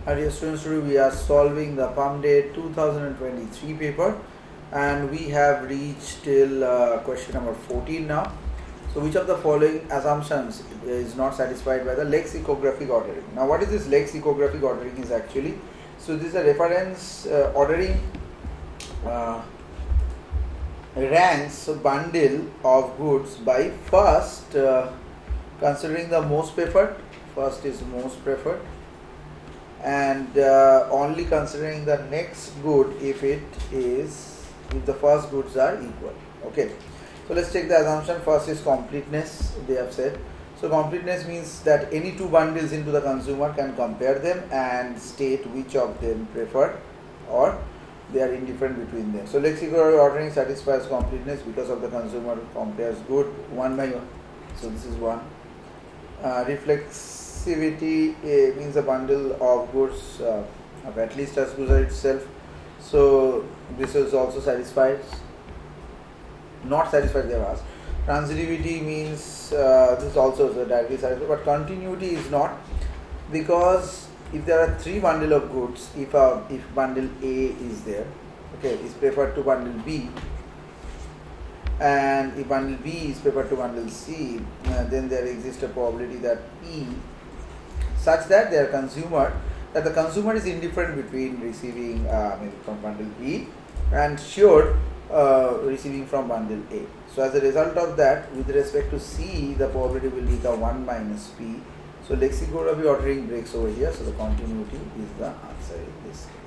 Dear students, today we are solving the PUMDET 2023 paper and we have reached till question number 14 now. So which of the following assumptions is not satisfied by the lexicographic ordering? Now what is this lexicographic ordering is actually? So this is a reference ordering ranks a bundle of goods by first considering the most preferred. First is most preferred, and only considering the next good if the first goods are equal. Okay, so let's take the assumption. First is completeness, they have said. So completeness means that any two bundles into the consumer can compare them and state which of them preferred or they are indifferent between them. So lexicographic ordering satisfies completeness because of the consumer compares good one by one. So this is one. Reflexivity means a bundle of goods of at least as good as itself. So this is also satisfied. Not satisfied, they have asked. Transitivity means this is also directly satisfied, but continuity is not, because if there are three bundle of goods, if bundle A is there, okay, is preferred to bundle B, and if bundle B is preferred to bundle C, then there exists a probability that E such that the consumer is indifferent between receiving maybe from bundle B and sure receiving from bundle A. So as a result of that, with respect to C, the probability will become 1 minus P. So lexicographic ordering breaks over here. So the continuity is the answer in this case.